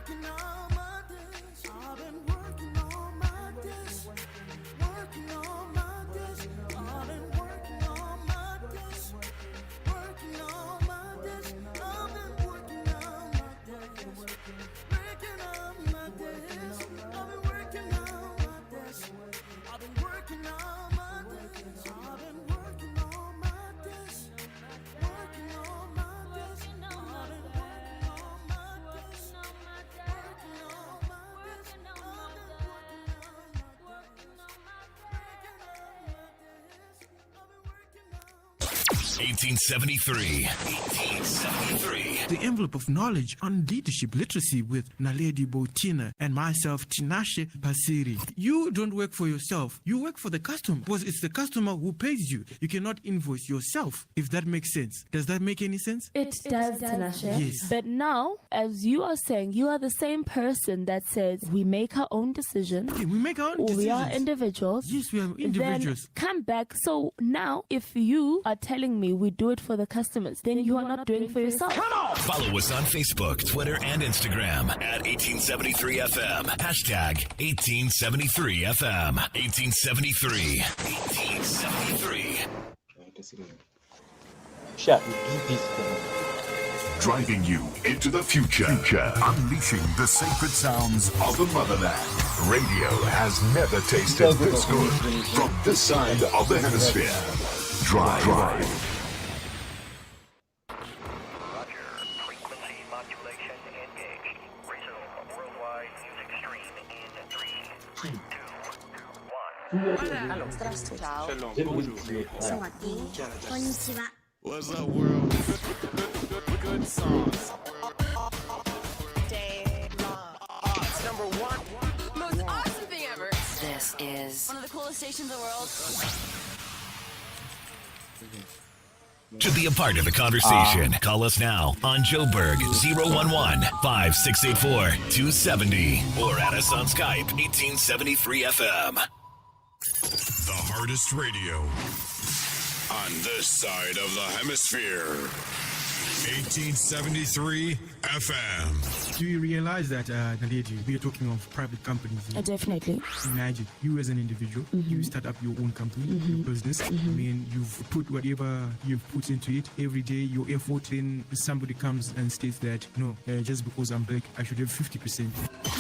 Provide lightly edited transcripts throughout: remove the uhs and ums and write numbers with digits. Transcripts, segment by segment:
working all my days. I've been working all my days. Working all my days. I've been working all my days. Working all my days. I've been working all my days. Working all my days. I've been working all my days. I've been working all my days. I've been working all my days. Working all my days. I've been working all my days. Working all my days. I've been working all my days. 1873. The envelope of knowledge on leadership literacy with Naledi Botina and myself, Tinashe Pasiri. You don't work for yourself. You work for the customer because it's the customer who pays you. You cannot invoice yourself, if that makes sense. Does that make any sense? It does, Tinashe. Yes. But now, as you are saying, you are the same person that says we make our own decision. Okay, we make our own decisions. We are individuals. Yes, we are individuals. Then come back. So now, if you are telling me we do it for the customers, then you are not doing it for yourself. Follow us on Facebook, Twitter, and Instagram at 1873FM. Hashtag 1873FM. 1873. 1873. Driving you into the future. Unleashing the sacred sounds of the motherland. Radio has never tasted this good. From this side of the hemisphere. Drive. Frequency modulation engaged. Resume worldwide music stream in 3, 2, 1. Здравствуйте. What's up, world? Good songs. It's number one. Most awesome thing ever. This is One of the coolest stations in the world. To be a part of the conversation, call us now on Joburg 011-5684-270 or add us on Skype 1873FM. The hardest radio on this side of the hemisphere. 1873 FM. Do you realize that, Naledi, we are talking of private companies? Definitely. Imagine you as an individual, you start up your own company, your business. I mean, you've put whatever you've put into it every day, your effort. Then somebody comes and states that, no, just because I'm black, I should have 50%.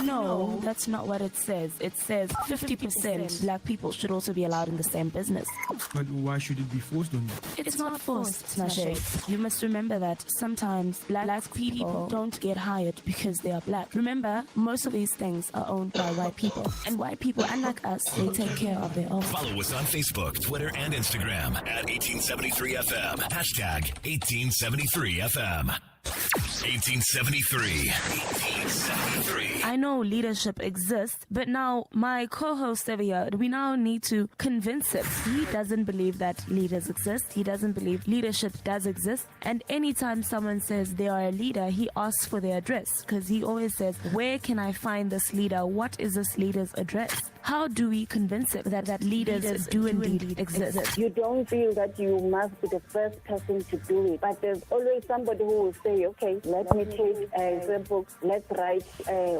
No, that's not what it says. It says 50% black people should also be allowed in the same business. But why should it be forced on you? It's not forced, Tinashe. You must remember that sometimes black people don't get hired because they are black. Remember, most of these things are owned by white people. And white people, unlike us, they take care of their own. Follow us on Facebook, Twitter, and Instagram at 1873FM. Hashtag 1873FM. 1873. 1873. I know leadership exists, but now my co-host over here, we now need to convince him. He doesn't believe that leaders exist. He doesn't believe leadership does exist. And anytime someone says they are a leader, he asks for their address because he always says, where can I find this leader? What is this leader's address? How do we convince him that leaders do indeed exist? You don't feel that you must be the first person to do it, but there's always somebody who will say, okay, let me take the book, let's write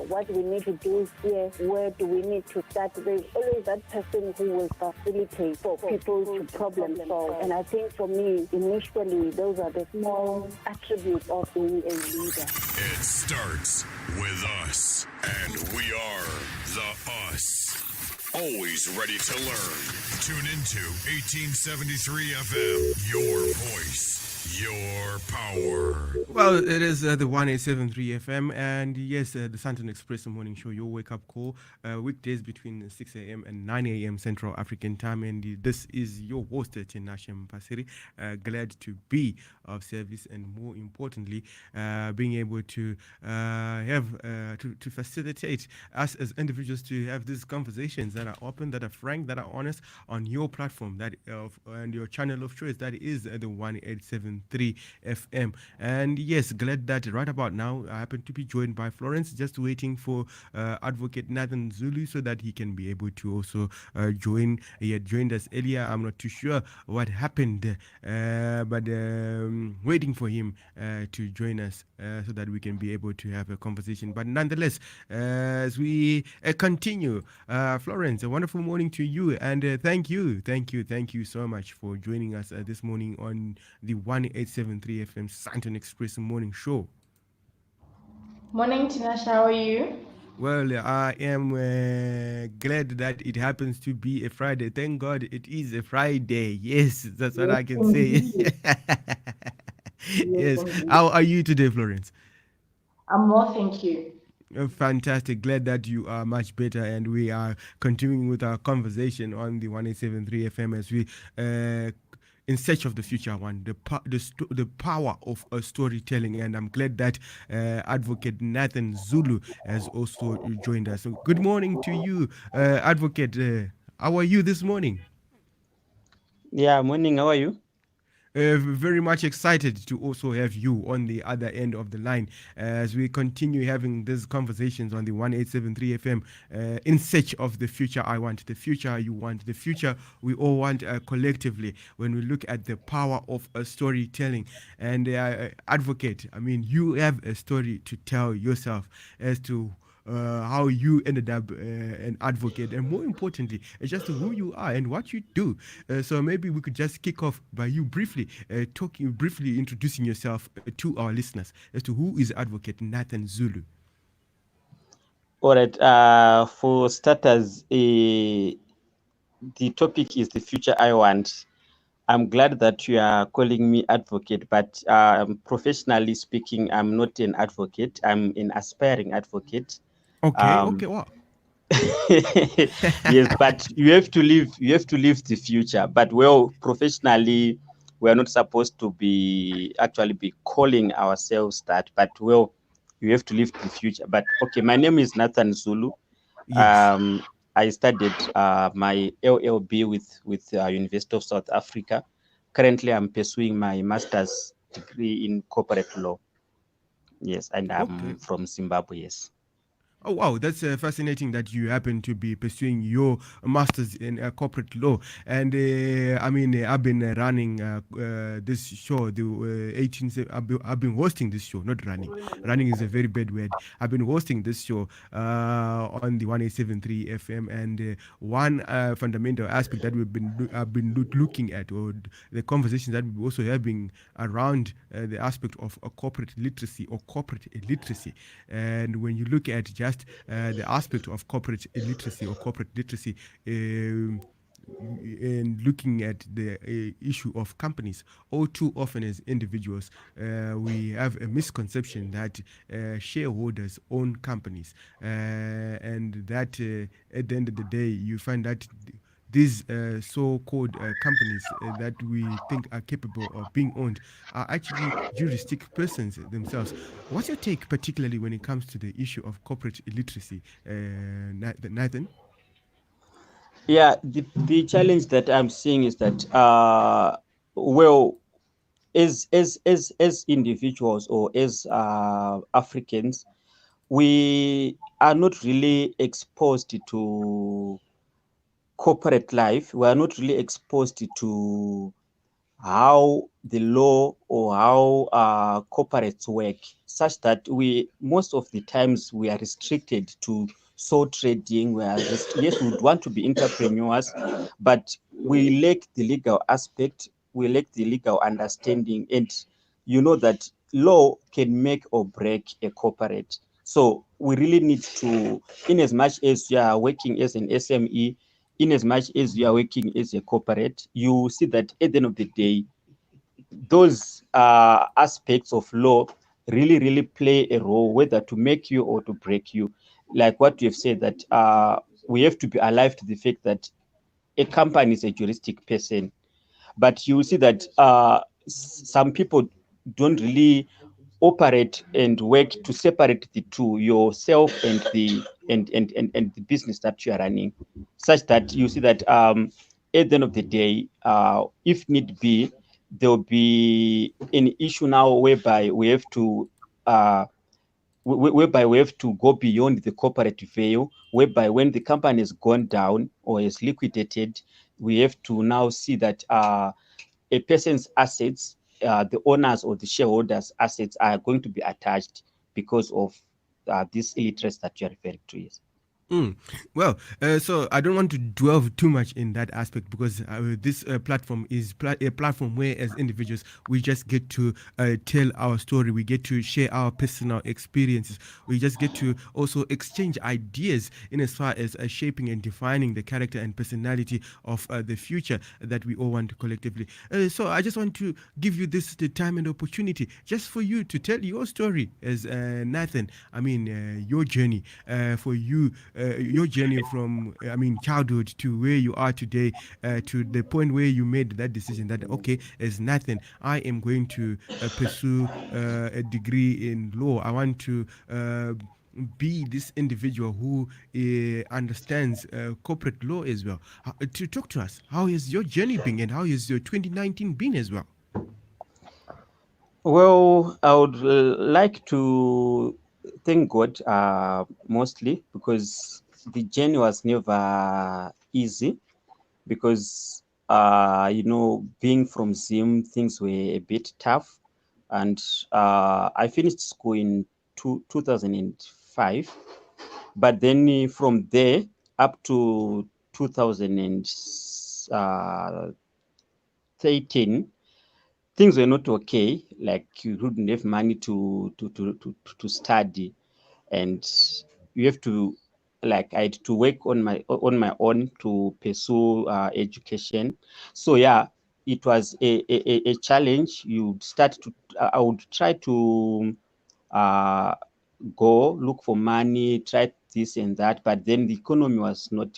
what we need to do here, where do we need to start. There's always that person who will facilitate for people to problem solve. And I think for me, initially, those are the small attributes of being a leader. It starts with us, and we are the us. Always ready to learn. Tune into 1873 FM, your voice. Your power. Well, it is the 1873 FM, and yes, the Santon Express morning show, your wake up call, weekdays between 6 a.m. and 9 a.m. Central African time. And this is your host, Tinashe Pasiri. Glad to be of service, and more importantly, being able to have to facilitate us as individuals to have these conversations. that are open, that are frank, that are honest on your platform and your channel of choice. That is the 1873 FM. And yes, glad that right about now I happen to be joined by Florence, just waiting for Advocate Nathan Zulu so that he can be able to also join. He had joined us earlier. I'm not too sure what happened, but waiting for him to join us so that we can be able to have a conversation. But nonetheless, as we continue, Florence, a wonderful morning to you, and thank you so much for joining us this morning on the 1873 FM Santon Express Morning Show. Morning, Tinashe. How are you? Well, I am glad that it happens to be a Friday. Thank God it is a Friday. Yes, that's what I can say. Yes. How are you today, Florence? I'm well, thank you. Fantastic. Glad that you are much better, and we are continuing with our conversation on the 1873 FM as we in search of the future one, the power of storytelling. And I'm glad that Advocate Nathan Zulu has also joined us. So good morning to you, Advocate. How are you this morning? Yeah, morning. How are you? Very much excited to also have you on the other end of the line as we continue having these conversations on the 1873 FM in search of the future I want, the future you want, the future we all want collectively when we look at the power of storytelling. And Advocate, I mean, you have a story to tell yourself as to how you ended up an advocate, and more importantly, just who you are and what you do. So maybe we could just kick off by you briefly introducing yourself to our listeners as to who is Advocate Nathan Zulu. All right. For starters, the topic is the future I want. I'm glad that you are calling me advocate, but professionally speaking, I'm not an advocate. I'm an aspiring advocate. Okay, wow. Yes, but you have to live the future. But well, professionally, we are not supposed to be calling ourselves that. But well, you have to live the future. But okay, my name is Nathan Zulu. Yes. I studied my LLB with University of South Africa. Currently, I'm pursuing my master's degree in corporate law. Yes, and I'm from Zimbabwe. Yes. Oh, wow, that's fascinating that you happen to be pursuing your master's in corporate law. And I mean, I've been running this show, I've been hosting this show, not running. Running is a very bad word. I've been hosting this show on the 1873 FM. And one fundamental aspect that I've been looking at, or the conversations that we're also having around the aspect of corporate literacy or corporate illiteracy. And when you look at just the aspect of corporate illiteracy or corporate literacy and looking at the issue of companies, all too often as individuals, we have a misconception that shareholders own companies, and that at the end of the day, you find that these so-called companies that we think are capable of being owned are actually juristic persons themselves. What's your take, particularly when it comes to the issue of corporate illiteracy, Nathan? Yeah, the challenge that I'm seeing is that, well, as individuals or as Africans, we are not really exposed to corporate life. We are not really exposed to how the law or how corporates work, such that most of the times we are restricted to sole trading. Yes, we would want to be entrepreneurs, but we lack the legal aspect, we lack the legal understanding, and you know that law can make or break a corporate. So we really need to, in as much as you are working as an SME, in as much as you are working as a corporate, you see that at the end of the day, those aspects of law really play a role, whether to make you or to break you. Like what you have said, that we have to be alive to the fact that a company is a juristic person. But you see that some people don't really operate and work to separate the two, yourself and the and the business that you are running, such that you see that at the end of the day, if need be, there will be an issue now whereby we have to whereby we have to go beyond the corporate veil, whereby when the company has gone down or is liquidated, we have to now see that a person's assets, the owners or the shareholders' assets are going to be attached because of this illiteracy that you are referring to. Yes. Well, so I don't want to dwell too much in that aspect because this platform is a platform where, as individuals, we just get to tell our story. We get to share our personal experiences. We just get to also exchange ideas in as far as shaping and defining the character and personality of the future that we all want to collectively. So I just want to give you the time and opportunity just for you to tell your story as Nathan. I mean, your journey for you. Your journey from, childhood to where you are today, to the point where you made that decision that, okay, as Nathan, I am going to pursue a degree in law. I want to be this individual who understands corporate law as well. To talk to us, how has your journey been and how has your 2019 been as well? Well, I would like to thank God mostly because the journey was never easy because being from Zim, things were a bit tough, and I finished school in 2005, but then from there up to 2013 things were not okay. Like you wouldn't have money to study, and you have to, like, I had to work on my own to pursue education. So yeah, it was a challenge. You start to I would try to go look for money, try this and that, but then the economy was not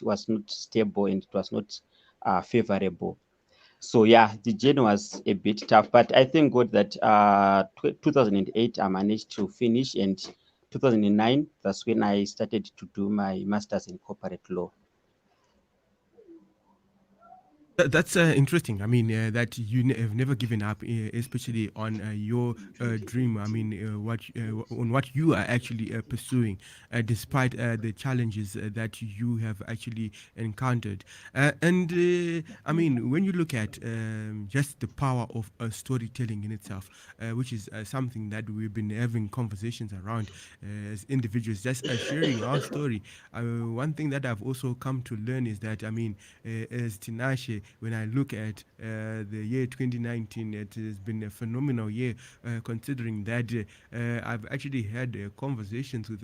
stable and it was not favorable. So yeah, the journey was a bit tough, but I thank God that 2008 I managed to finish, and 2009 that's when I started to do my master's in corporate law. That's interesting. I mean, that you have never given up, especially on your dream. I mean, on what you are actually pursuing, despite the challenges that you have actually encountered. I mean, when you look at just the power of storytelling in itself, which is something that we've been having conversations around as individuals, just sharing our story. One thing that I've also come to learn is that, I mean, as Tinashe, when I look at the year 2019, it has been a phenomenal year, considering that I've actually had conversations with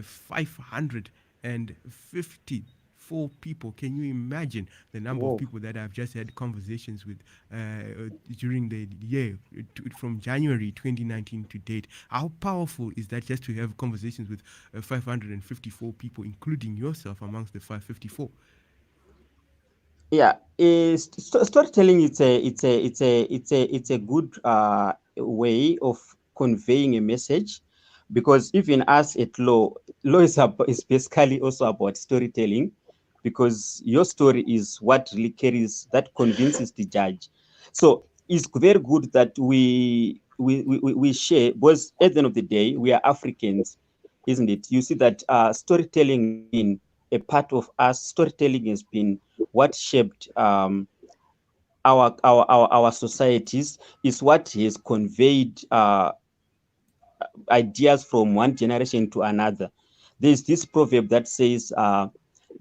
554 people. Can you imagine the number of people that I've just had conversations with during the year from January 2019 to date? How powerful is that, just to have conversations with 554 people, including yourself amongst the 554? Yeah, storytelling. It's a good way of conveying a message, because even us at law is basically also about storytelling, because your story is what really carries, that convinces the judge. So it's very good that we share, because at the end of the day we are Africans, isn't it? You see that storytelling has been a part of us. Storytelling has been what shaped our societies, is what has conveyed ideas from one generation to another. There's this proverb that says,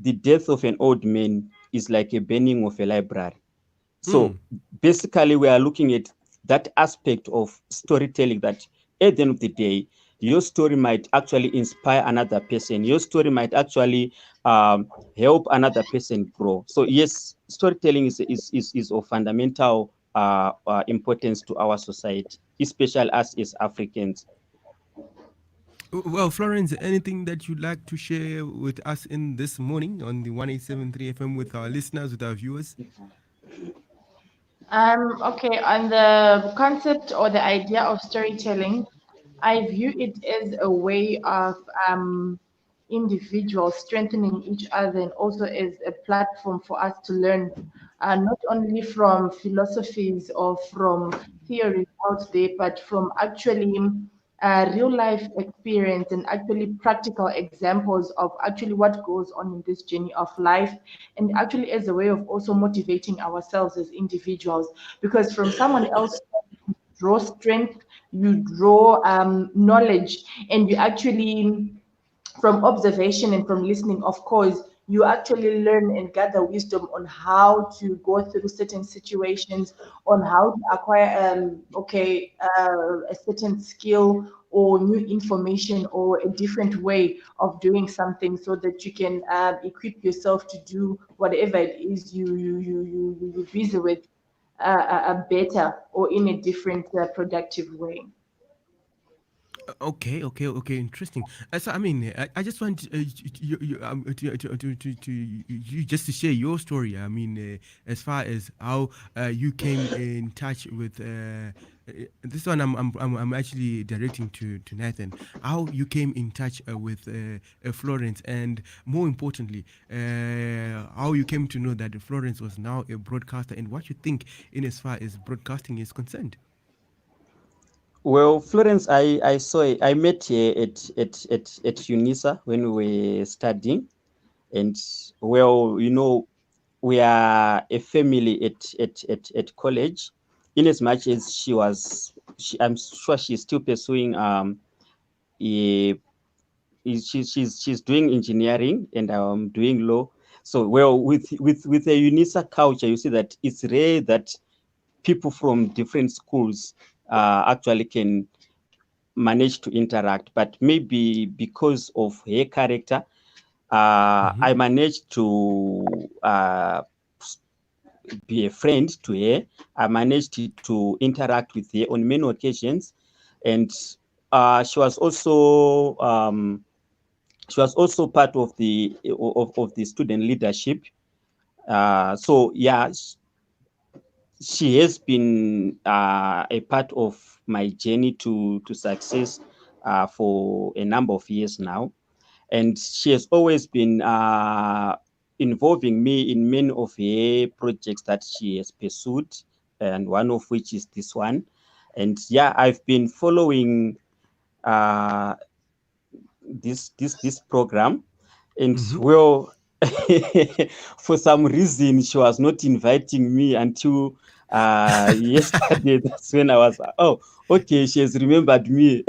the death of an old man is like a burning of a library. So basically, we are looking at that aspect of storytelling, that at the end of the day, your story might actually inspire another person. Your story might actually help another person grow. So yes, storytelling is of fundamental importance to our society, especially us as Africans. Well, Florence, anything that you'd like to share with us in this morning on the 1873 FM with our listeners, with our viewers? Okay, on the concept or the idea of storytelling, I view it as a way of individuals strengthening each other, and also as a platform for us to learn, not only from philosophies or from theories out there, but from actually real life experience and actually practical examples of actually what goes on in this journey of life, and actually as a way of also motivating ourselves as individuals, because from someone else draw strength, you draw knowledge, and you actually, from observation and from listening, of course, you actually learn and gather wisdom on how to go through certain situations, on how to acquire a certain skill or new information or a different way of doing something, so that you can equip yourself to do whatever it is you're busy with better or in a different productive way. Okay. Interesting. So, I mean, I just want you just to share your story. I mean, as far as how you came in touch with. This one I'm actually directing to Nathan. How you came in touch with Florence, and more importantly, how you came to know that Florence was now a broadcaster, and what you think in as far as broadcasting is concerned. Well, Florence, I met her at UNISA when we were studying, and well, we are a family at college. In as much as I'm sure she's still pursuing a, she's doing engineering, and I'm doing law. So well, with a UNISA culture, you see that it's rare that people from different schools actually can manage to interact, but maybe because of her character, I managed to be a friend to her. I managed to interact with her on many occasions, and she was also part of the student leadership. So yeah, she has been a part of my journey to success for a number of years now, and she has always been involving me in many of her projects that she has pursued, and one of which is this one. And yeah, I've been following this program, and well, for some reason she was not inviting me until yesterday. That's when I was, oh, okay, she has remembered me.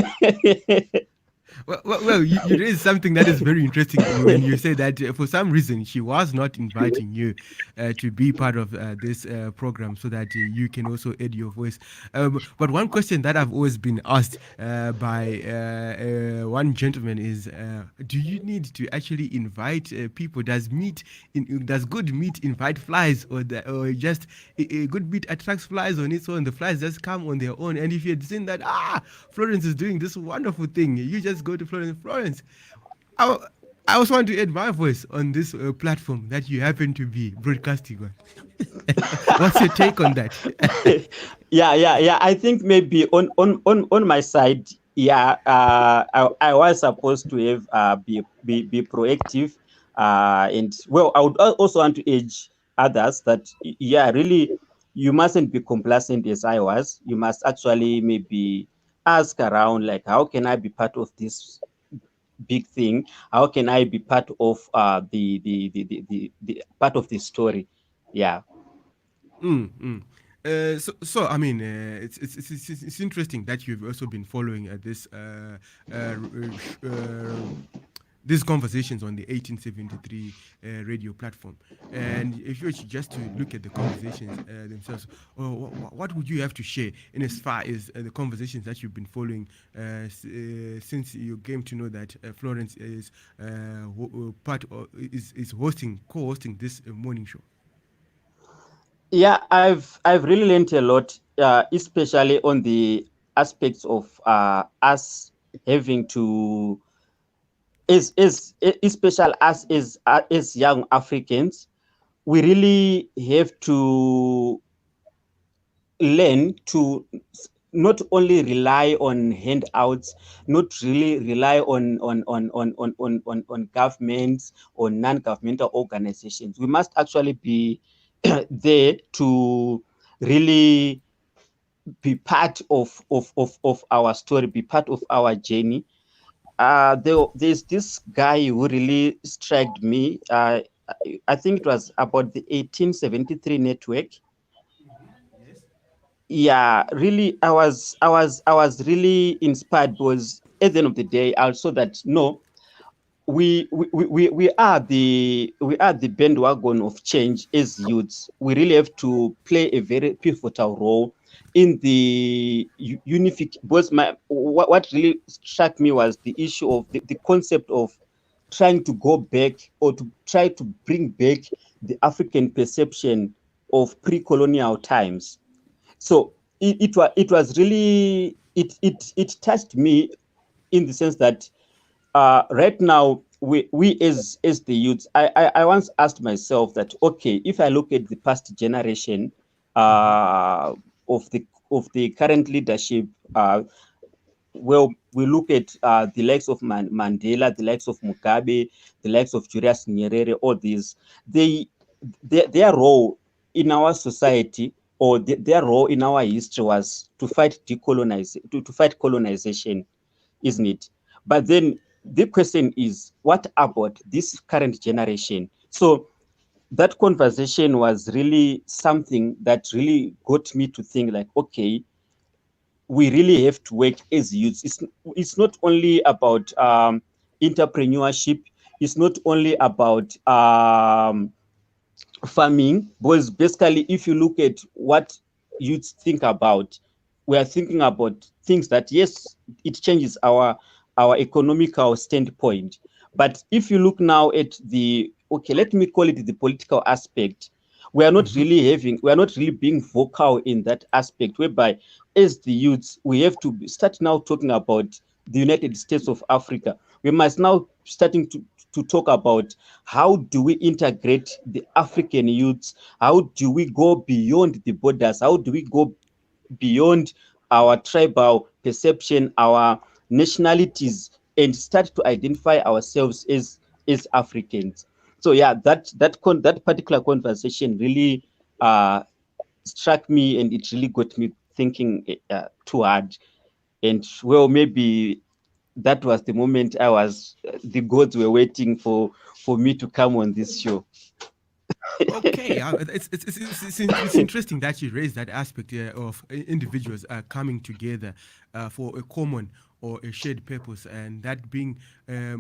Well, you raised something that is very interesting when you say that for some reason she was not inviting you to be part of this program, so that you can also add your voice. But one question that I've always been asked by one gentleman is, do you need to actually invite people? Does good meat invite flies, or just a good meat attracts flies on its own? The flies just come on their own. And if you had seen that, Florence is doing this wonderful thing, you just go to Florence. I also want to add my voice on this platform that you happen to be broadcasting on. What's your take on that? Yeah. I think maybe on my side, yeah, I was supposed to have be proactive, and well, I would also want to urge others that yeah, really, you mustn't be complacent as I was. You must actually maybe ask around, like, how can I be part of this big thing? How can I be part of the part of the story? Yeah. So I mean, it's interesting that you've also been following these conversations on the 1873 radio platform. And if you were just to look at the conversations themselves, what would you have to share in as far as the conversations that you've been following since you came to know that Florence is co-hosting this morning show? Yeah, I've really learned a lot, especially on the aspects of us having to, especially us as young Africans, we really have to learn to not only rely on handouts, not really rely on governments or non-governmental organizations. We must actually be there to really be part of our story, be part of our journey. There's this guy who really struck me. I think it was about the 1873 network. Yeah, really, I was really inspired because at the end of the day, I saw that no, we are the bandwagon of change as youths. We really have to play a very pivotal role in the because what really struck me was the issue of the concept of trying to go back or to try to bring back the African perception of pre-colonial times. So it was really it touched me in the sense that right now we as the youths, I once asked myself that okay, if I look at the past generation of the current leadership, well, we look at the likes of Mandela, the likes of Mugabe, the likes of Julius Nyerere, all these, their role in our society or their role in our history was to fight to fight colonization, isn't it? But then the question is, what about this current generation? So that conversation was really something that really got me to think like, okay, we really have to work as youths. It's not only about entrepreneurship. It's not only about farming, because basically, if you look at what youths think about, we are thinking about things that yes, it changes our economical standpoint. But if you look now at the okay, let me call it the political aspect, we are not really being vocal in that aspect, whereby as the youths we have to start now talking about the United States of Africa. We must now starting to talk about how do we integrate the African youths, how do we go beyond the borders, how do we go beyond our tribal perception, our nationalities, and start to identify ourselves as Africans. So yeah, that particular conversation really struck me, and it really got me thinking too hard. And well, maybe that was the moment the gods were waiting for me to come on this show. Okay, it's interesting that you raised that aspect of individuals coming together for a common or a shared purpose, and that being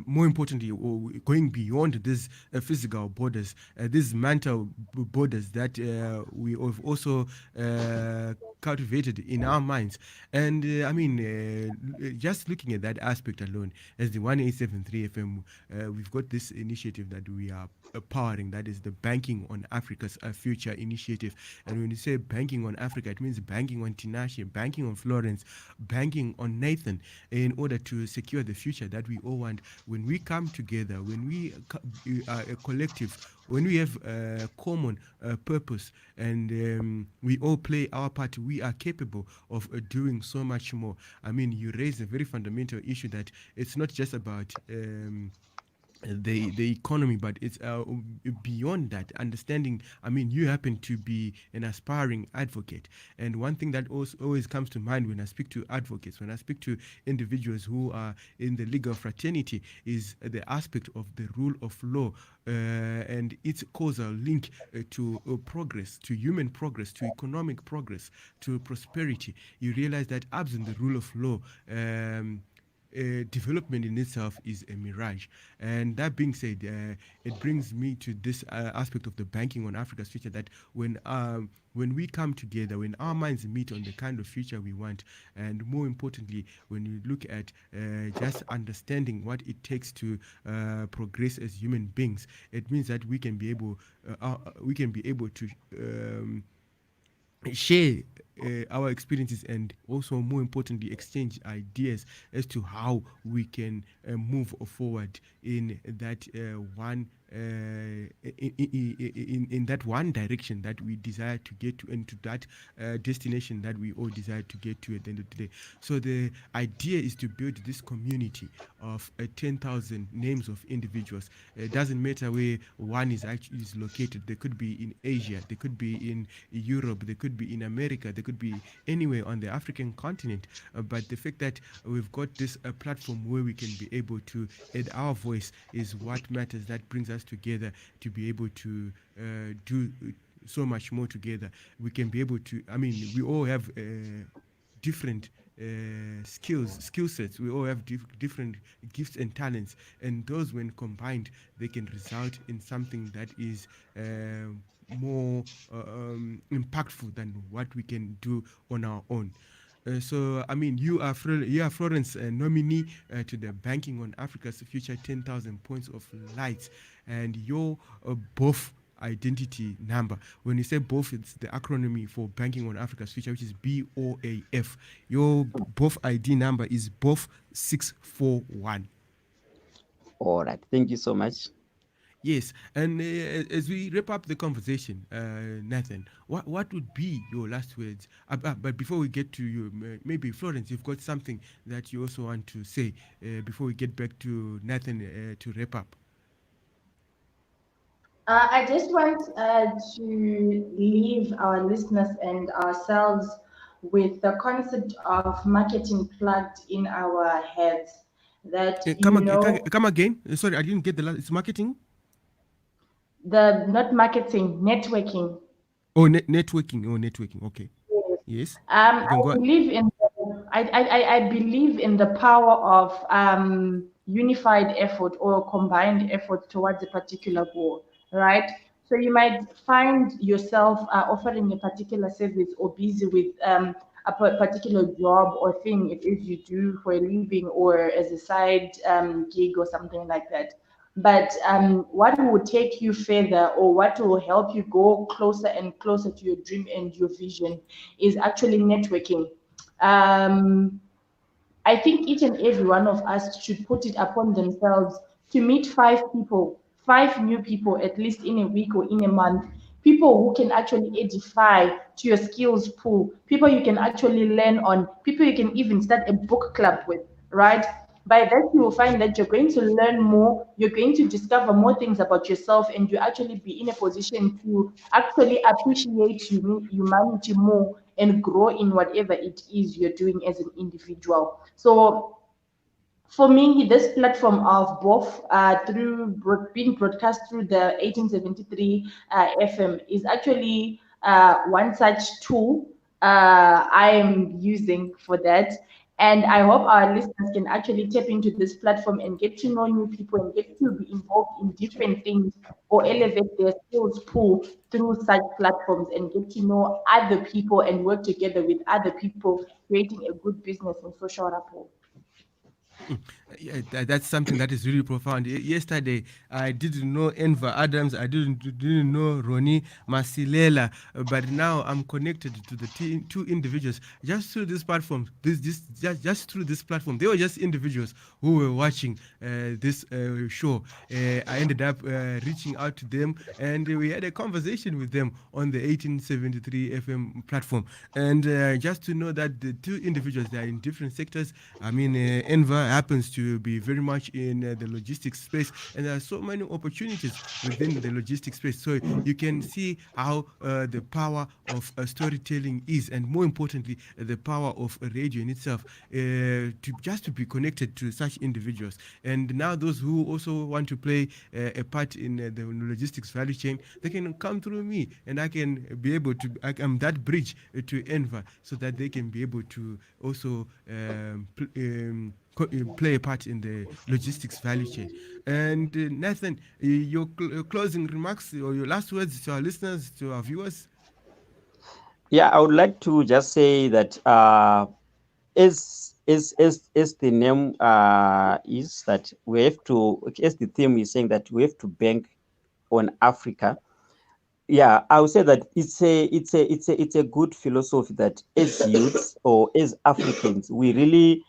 more importantly, or going beyond these physical borders, these mental borders that we have also cultivated in our minds. And I mean, just looking at that aspect alone, as the 1873 FM, we've got this initiative that we are powering, that is the Banking on Africa's Future initiative. And when you say banking on Africa, it means banking on Tinashe, banking on Florence, banking on Nathan, in order to secure the future that we all want. When we come together, when we are a collective, when we have a common purpose, and we all play our part, we are capable of doing so much more. I mean, you raise a very fundamental issue that it's not just about the economy, but it's beyond that understanding. I mean, you happen to be an aspiring advocate, and one thing that also always comes to mind when I speak to advocates, when I speak to individuals who are in the legal fraternity, is the aspect of the rule of law and its causal link to progress, to human progress, to economic progress, to prosperity. You realize that absent the rule of law, development in itself is a mirage. And that being said, it brings me to this aspect of the banking on Africa's future, that when we come together, when our minds meet on the kind of future we want, and more importantly, when you look at just understanding what it takes to progress as human beings, it means that we can be able to share our experiences, and also more importantly exchange ideas as to how we can move forward in that one in that one direction that we desire to get to, and to that destination that we all desire to get to at the end of the day. So the idea is to build this community of 10,000 names of individuals. It doesn't matter where one is actually is located. They could be in Asia, they could be in Europe, they could be in America, they could be anywhere on the African continent. But the fact that we've got this platform where we can be able to add our voice is what matters. That brings us together to be able to do so much more together. We can be able to, I mean, we all have different skill sets. We all have different gifts and talents, and those, when combined, they can result in something that is more impactful than what we can do on our own. So, I mean, you are Florence, nominee to the Banking on Africa's Future 10,000 Points of Light, and your both identity number. When you say both, it's the acronym for Banking on Africa's Future, which is BOAF. Your both ID number is both 641. All right. Thank you so much. Yes, and as we wrap up the conversation, Nathan, what would be your last words? But before we get to you, maybe Florence, you've got something that you also want to say before we get back to Nathan to wrap up. I just want to leave our listeners and ourselves with the concept of marketing plugged in our heads. That Come again. Sorry, I didn't get the last. It's marketing. Not marketing, networking. Oh, networking. Oh, networking. Okay. Yes. I believe in. I believe in the power of unified effort or combined effort towards a particular goal. Right. So you might find yourself offering a particular service or busy with a particular job or thing it is you do for a living or as a side gig or something like that. But what will take you further, or what will help you go closer and closer to your dream and your vision, is actually networking. I think each and every one of us should put it upon themselves to meet 5 people, 5 new people, at least in a week or in a month. People who can actually edify to your skills pool, people you can actually learn on, people you can even start a book club with, right? By that, you will find that you're going to learn more, you're going to discover more things about yourself, and you actually be in a position to actually appreciate humanity more and grow in whatever it is you're doing as an individual. So for me, this platform of both being broadcast through the 1873 FM is actually one such tool I am using for that. And I hope our listeners can actually tap into this platform and get to know new people and get to be involved in different things or elevate their skills pool through such platforms and get to know other people and work together with other people, creating a good business and social rapport. Yeah, that's something that is really profound. Yesterday, I didn't know Enver Adams. I didn't know Ronnie Masilela, but now I'm connected to the two individuals just through this platform. Just through this platform, they were just individuals who were watching this show. I ended up reaching out to them, and we had a conversation with them on the 1873 FM platform. And just to know that the two individuals, they are in different sectors. I mean, Enver happens to be very much in the logistics space, and there are so many opportunities within the logistics space. So you can see how the power of storytelling is, and more importantly, the power of radio in itself, to be connected to such individuals. And now those who also want to play a part in the logistics value chain, they can come through me, and I can be able to, I'm that bridge to Enver, so that they can be able to also play a part in the logistics value chain. And Nathan, your closing remarks or your last words to our listeners, to our viewers? Yeah, I would like to just say that as the name is, that we have to, as the theme is saying, that we have to bank on Africa. Yeah, I would say that it's a good philosophy that as youths or as Africans, we really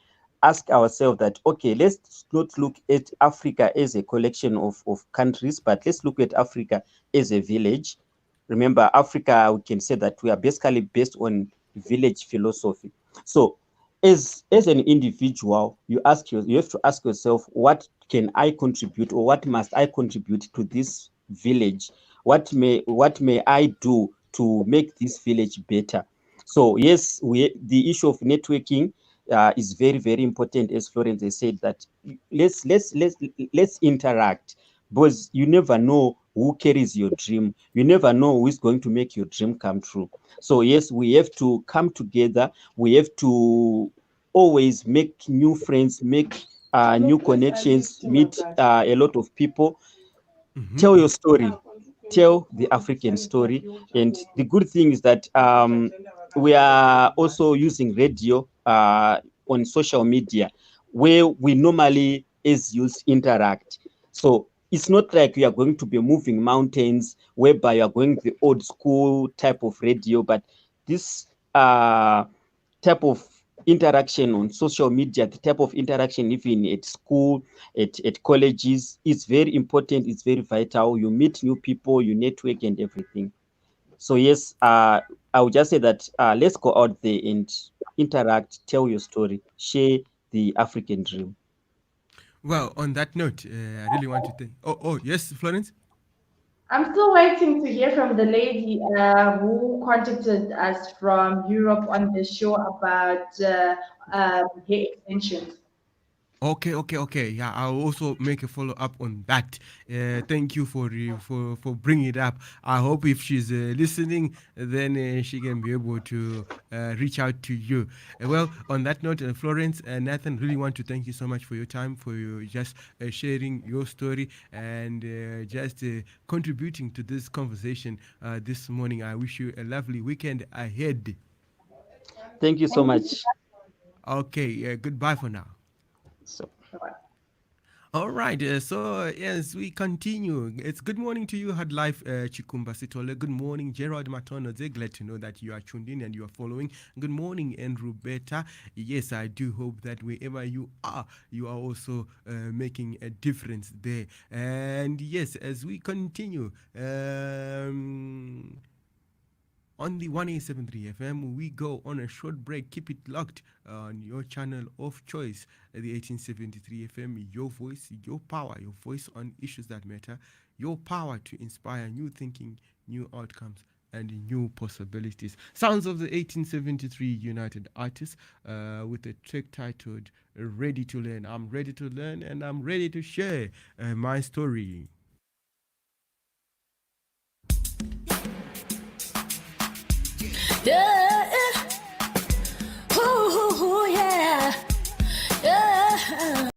ask ourselves that, okay, let's not look at Africa as a collection of countries, but let's look at Africa as a village. Remember, Africa, we can say that we are basically based on village philosophy. So as an individual, you have to ask yourself, what can I contribute, or what must I contribute to this village? What may I do to make this village better? So yes, the issue of networking is very, very important. As Florence has said, that let's interact, because you never know who carries your dream. You never know who is going to make your dream come true. So yes, we have to come together. We have to always make new friends, make new connections, meet a lot of people. Tell your story, tell the African story. And the good thing is that we are also using radio on social media, where we normally, as youth, interact. So it's not like we are going to be moving mountains whereby you are going the old school type of radio, but this type of interaction on social media, the type of interaction even at school, at colleges, is very important. It's very vital. You meet new people, you network and everything. So yes, I would just say that let's go out there and interact, tell your story, share the African dream. Well, on that note, I really want to thank. Oh, yes, Florence. I'm still waiting to hear from the lady who contacted us from Europe on the show about hair extensions. Okay. Yeah, I'll also make a follow up on that. Thank you for bringing it up. I hope if she's listening, then she can be able to reach out to you. Well, on that note, Florence and Nathan, really want to thank you so much for your time, for you just sharing your story and just contributing to this conversation this morning. I wish you a lovely weekend ahead. Thank you so Thank you. much. Okay, goodbye for now. So All right, so yes, we continue. It's good morning to you, Hard Life Chikumba Sitole. Good morning, Gerard Matono. They're glad to know that you are tuned in and you are following. Good morning, Andrew Beta. Yes, I do hope that wherever you are also making a difference there. And yes, as we continue, on the 1873 FM, we go on a short break. Keep it locked on your channel of choice, the 1873 FM, your voice, your power, your voice on issues that matter, your power to inspire new thinking, new outcomes, and new possibilities. Sounds of the 1873 United Artists with a track titled Ready to Learn. I'm ready to learn and I'm ready to share my story. Yeah. Ooh, yeah. Yeah.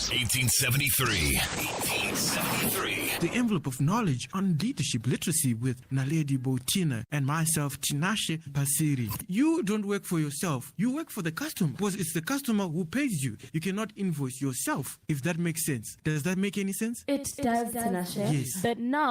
1873. 1873. The envelope of knowledge on leadership literacy with Naledi Botina and myself, Tinashe Pasiri. You don't work for yourself. You work for the customer because it's the customer who pays you. You cannot invoice yourself, if that makes sense. Does that make any sense? It does, Tinashe. Yes. But now